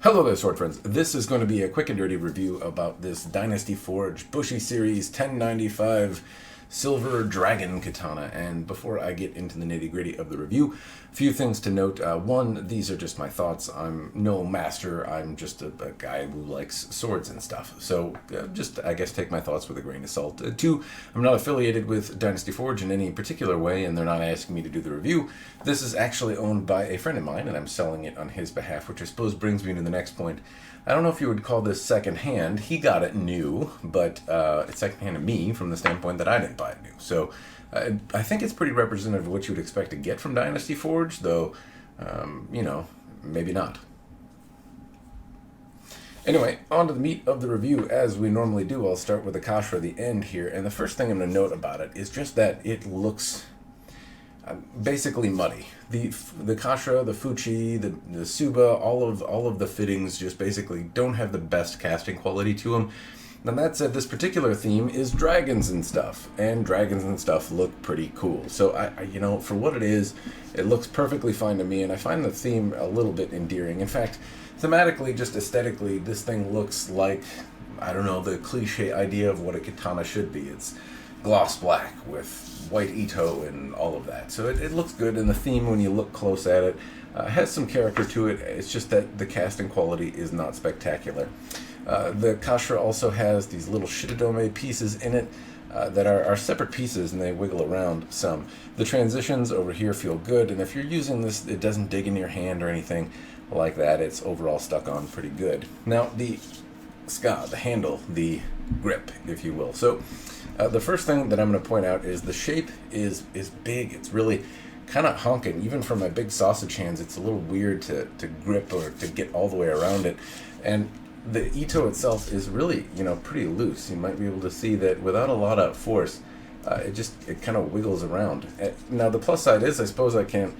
Hello there, sword friends. This is going to be a quick and dirty review about this Dynasty Forge Bushi Series 1095 Silver Dragon Katana. And before I get into the nitty-gritty of the review, a few things to note. One, these are just my thoughts. I'm no master. I'm just a guy who likes swords and stuff. So just, I guess, take my thoughts with a grain of salt. Two, I'm not affiliated with Dynasty Forge in any particular way, and they're not asking me to do the review. This is actually owned by a friend of mine, and I'm selling it on his behalf, which I suppose brings me to the next point. I don't know if you would call this secondhand. He got it new, but it's secondhand to me from the standpoint that I didn't buy it new. So I think it's pretty representative of what you would expect to get from Dynasty Forge, though, maybe not. Anyway, on to the meat of the review. As we normally do, I'll start with the kasha at the end here, and the first thing I'm going to note about it is just that it looks basically muddy. The kasha, the fuchi, the tsuba, all of the fittings just basically don't have the best casting quality to them. And that said, this particular theme is dragons and stuff, and dragons and stuff look pretty cool. So I for what it is, it looks perfectly fine to me, and I find the theme a little bit endearing. In fact, thematically, just aesthetically, this thing looks like, I don't know, the cliche idea of what a katana should be. It's gloss black with white ito and all of that. So it looks good, and the theme, when you look close at it, has some character to it. It's just that the casting quality is not spectacular. The kasha also has these little shitadome pieces in it that are separate pieces, and they wiggle around some. The transitions over here feel good, and if you're using this, it doesn't dig in your hand or anything like that. It's overall stuck on pretty good. Now, the the handle, the grip, if you will. So the first thing that I'm going to point out is the shape is big. It's really kind of honking. Even for my big sausage hands, it's a little weird to grip or to get all the way around it. And the ito itself is really, pretty loose. You might be able to see that without a lot of force, it kind of wiggles around. Now, the plus side is, I suppose I can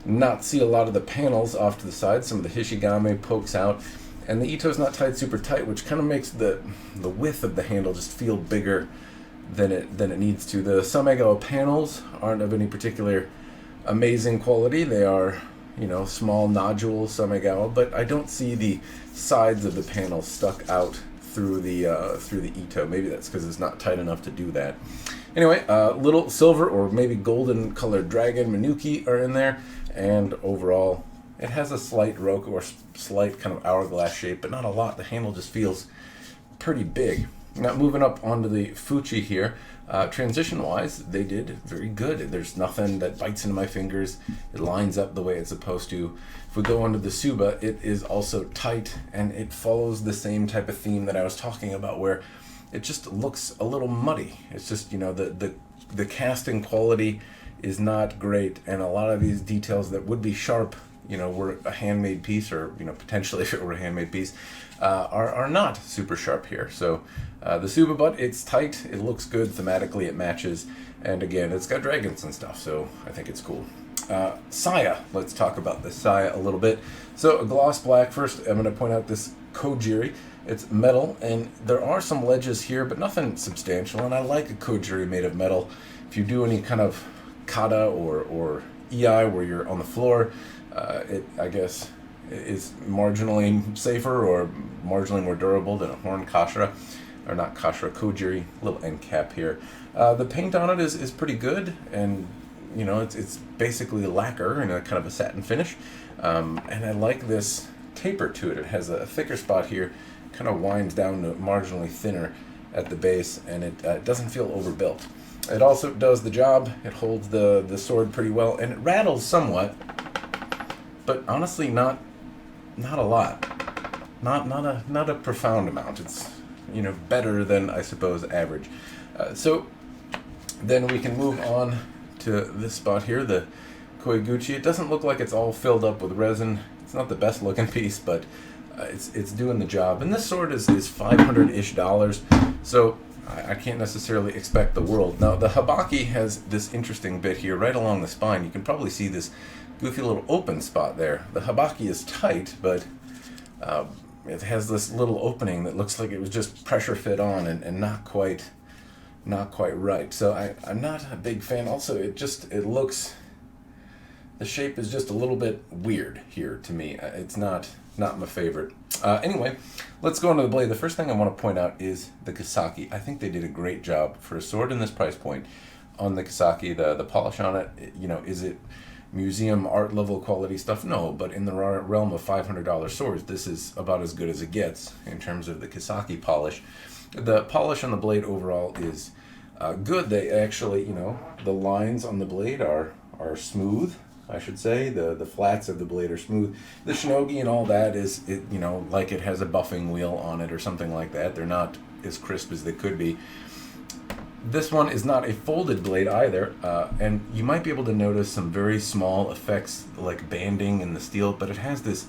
not see a lot of the panels off to the side. Some of the hishigame pokes out, and the ito's not tied super tight, which kind of makes the width of the handle just feel bigger than it needs to. The sumegao panels aren't of any particular amazing quality. They are, small nodule sumegao, but I don't see the sides of the panel stuck out through the ito. Maybe that's because it's not tight enough to do that. Anyway, little silver or maybe golden colored dragon manuki are in there, and overall it has a slight roku or slight kind of hourglass shape, but not a lot. The handle just feels pretty big. Now, moving up onto the fuchi here, transition-wise, they did very good. There's nothing that bites into my fingers. It lines up the way it's supposed to. If we go onto the tsuba, it is also tight, and it follows the same type of theme that I was talking about, where it just looks a little muddy. It's just, the casting quality is not great, and a lot of these details that would be sharp, were a handmade piece, or, potentially if it were a handmade piece, are not super sharp here. So the tsuba butt, it's tight, it looks good, thematically it matches, and again, it's got dragons and stuff, so I think it's cool. Saya, let's talk about the saya a little bit. So a gloss black. First, I'm going to point out this kojiri. It's metal, and there are some ledges here, but nothing substantial, and I like a kojiri made of metal. If you do any kind of kata or iai where you're on the floor, it, I guess, is marginally safer or marginally more durable than a horn kasha, or not kasha, kojiri. Little end cap here. The paint on it is pretty good, and it's basically lacquer and a kind of a satin finish, and I like this taper to it. It has a thicker spot here, kind of winds down to marginally thinner at the base, and it doesn't feel overbuilt. It also does the job. It holds the sword pretty well, and it rattles somewhat, but honestly not a lot. Not a profound amount. It's better than, I suppose, average. So then we can move on to this spot here, the koiguchi. It doesn't look like it's all filled up with resin. It's not the best looking piece, but it's doing the job. And this sword is $500-ish, so I can't necessarily expect the world. Now, the habaki has this interesting bit here right along the spine. You can probably see this goofy little open spot there. The habaki is tight, but it has this little opening that looks like it was just pressure fit on and not quite right. So I'm not a big fan. Also, it looks, the shape is just a little bit weird here to me. It's not not my favorite. Anyway, let's go into the blade. The first thing I want to point out is the Kisaki. I think they did a great job for a sword in this price point on the Kisaki. The polish on it, is it museum art level quality stuff? No, but in the realm of $500 swords, this is about as good as it gets in terms of the Kisaki polish. The polish on the blade overall is good. They actually, the lines on the blade are smooth, I should say. The flats of the blade are smooth. The shinogi and all that is, like it has a buffing wheel on it or something like that. They're not as crisp as they could be. This one is not a folded blade either, and you might be able to notice some very small effects like banding in the steel, but it has this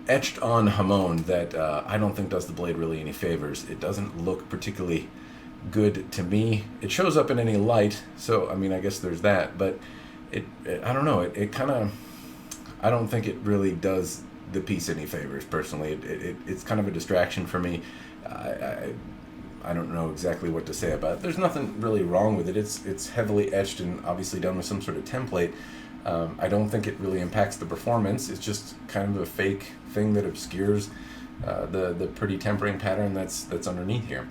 etched on hamon that I don't think does the blade really any favors. It doesn't look particularly good to me. It shows up in any light, so I guess there's that, but I don't know, it kind of, I don't think it really does the piece any favors personally. It's kind of a distraction for me. I don't know exactly what to say about it. There's nothing really wrong with it. It's heavily etched and obviously done with some sort of template. I don't think it really impacts the performance. It's just kind of a fake thing that obscures the pretty tempering pattern that's underneath here.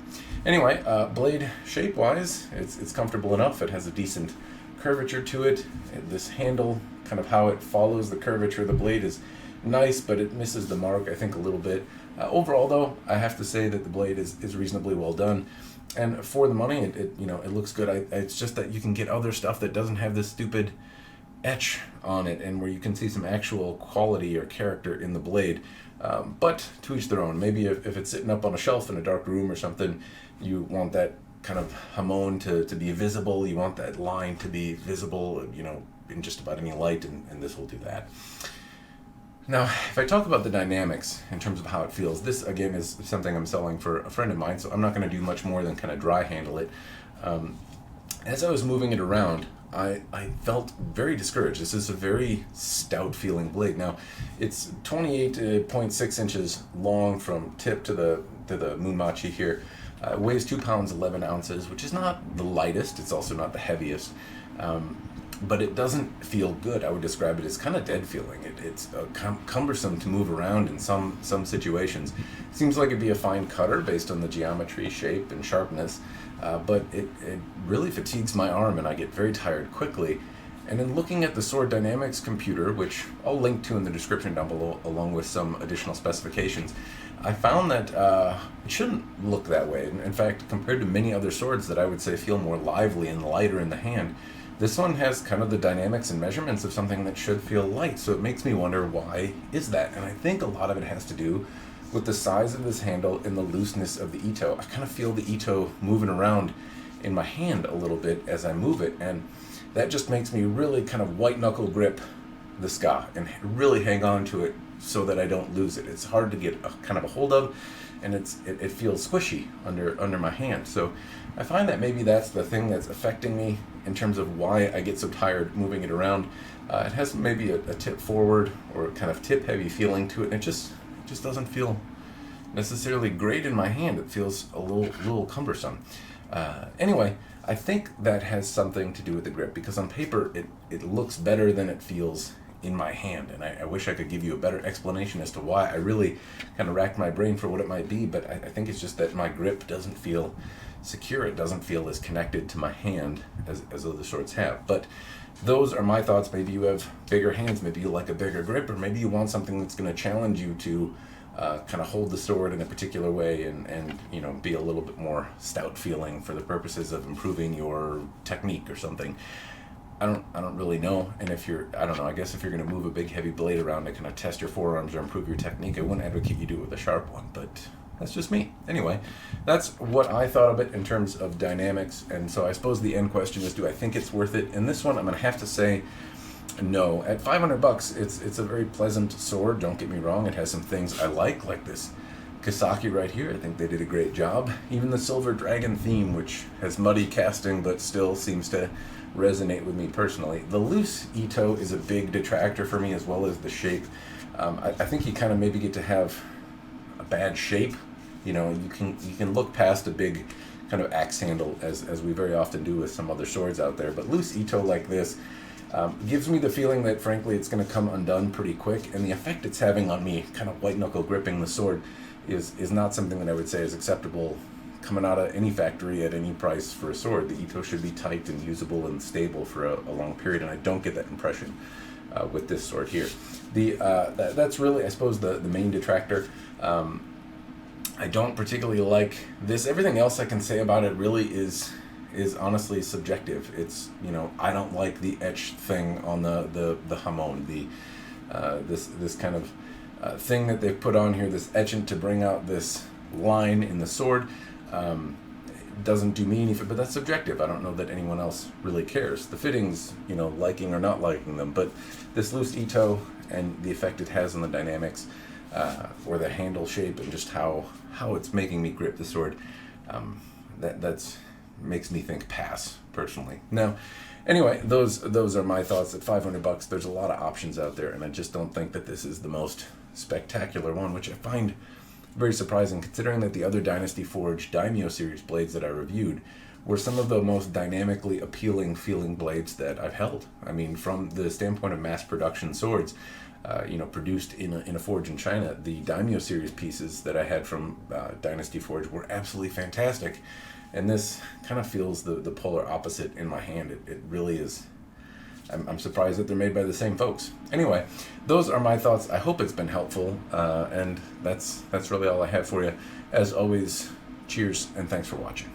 Anyway, blade shape-wise, it's comfortable enough. It has a decent curvature to it. This handle, kind of how it follows the curvature of the blade, is nice, but it misses the mark, I think, a little bit. Overall, though, I have to say that the blade is reasonably well done, and for the money, it looks good. It's just that you can get other stuff that doesn't have this stupid etch on it, and where you can see some actual quality or character in the blade. But to each their own. Maybe if it's sitting up on a shelf in a dark room or something, you want that kind of hamon to be visible. You want that line to be visible, in just about any light, and this will do that. Now, if I talk about the dynamics in terms of how it feels, this, again, is something I'm selling for a friend of mine, so I'm not going to do much more than kind of dry handle it. As I was moving it around, I felt very discouraged. This is a very stout feeling blade. Now, it's 28.6 inches long from tip to the munmachi here. It weighs 2 pounds 11 ounces, which is not the lightest. It's also not the heaviest. But it doesn't feel good. I would describe it as kind of dead feeling. It's cumbersome to move around in some situations. It seems like it'd be a fine cutter based on the geometry, shape, and sharpness, but it really fatigues my arm, and I get very tired quickly. And in looking at the Sword Dynamics computer, which I'll link to in the description down below, along with some additional specifications, I found that it shouldn't look that way. In fact, compared to many other swords that I would say feel more lively and lighter in the hand, this one has kind of the dynamics and measurements of something that should feel light, so it makes me wonder, why is that? And I think a lot of it has to do with the size of this handle and the looseness of the ito. I kind of feel the ito moving around in my hand a little bit as I move it, and that just makes me really kind of white-knuckle grip the ska and really hang on to it so that I don't lose it. It's hard to get kind of a hold of, and it feels squishy under my hand. So I find that maybe that's the thing that's affecting me in terms of why I get so tired moving it around. It has maybe a tip forward or kind of tip heavy feeling to it, and it just doesn't feel necessarily great in my hand. It feels a little cumbersome. Anyway, I think that has something to do with the grip, because on paper it looks better than it feels in my hand, and I wish I could give you a better explanation as to why. I really kind of racked my brain for what it might be, but I think it's just that my grip doesn't feel secure. It doesn't feel as connected to my hand as other swords have. But those are my thoughts. Maybe you have bigger hands, maybe you like a bigger grip, or maybe you want something that's going to challenge you to kind of hold the sword in a particular way and be a little bit more stout feeling for the purposes of improving your technique or something. I don't really know. And I guess if you're going to move a big heavy blade around to kind of test your forearms or improve your technique, I wouldn't advocate you do it with a sharp one, but that's just me. Anyway, that's what I thought of it in terms of dynamics, and so I suppose the end question is, do I think it's worth it? In this one, I'm going to have to say no. At $500, it's a very pleasant sword, don't get me wrong. It has some things I like this Kisaki right here. I think they did a great job. Even the Silver Dragon theme, which has muddy casting but still seems to resonate with me personally. The loose ito is a big detractor for me, as well as the shape. I think you kind of maybe get to have a bad shape. You can look past a big kind of axe handle, as we very often do with some other swords out there. But loose ito like this, Gives me the feeling that, frankly, it's going to come undone pretty quick, and the effect it's having on me, kind of white-knuckle gripping the sword, is not something that I would say is acceptable coming out of any factory at any price for a sword. The ito should be tight and usable and stable for a long period, and I don't get that impression with this sword here. That's really, I suppose, the main detractor. I don't particularly like this. Everything else I can say about it really is honestly subjective. It's, I don't like the etched thing on the hamon, this kind of thing that they've put on here, this etchant to bring out this line in the sword. It doesn't do me any good, but that's subjective. I don't know that anyone else really cares. The fittings, liking or not liking them, but this loose ito and the effect it has on the dynamics, or the handle shape, and just how it's making me grip the sword, that's makes me think pass, personally. Now, anyway, those are my thoughts. At $500, there's a lot of options out there, and I just don't think that this is the most spectacular one, which I find very surprising, considering that the other Dynasty Forge Daimyo series blades that I reviewed were some of the most dynamically appealing feeling blades that I've held. I mean, from the standpoint of mass production swords, produced in a forge in China, the Daimyo series pieces that I had from Dynasty Forge were absolutely fantastic. And this kind of feels the polar opposite in my hand. It really is. I'm surprised that they're made by the same folks. Anyway, those are my thoughts. I hope it's been helpful, and that's really all I have for you. As always, cheers and thanks for watching.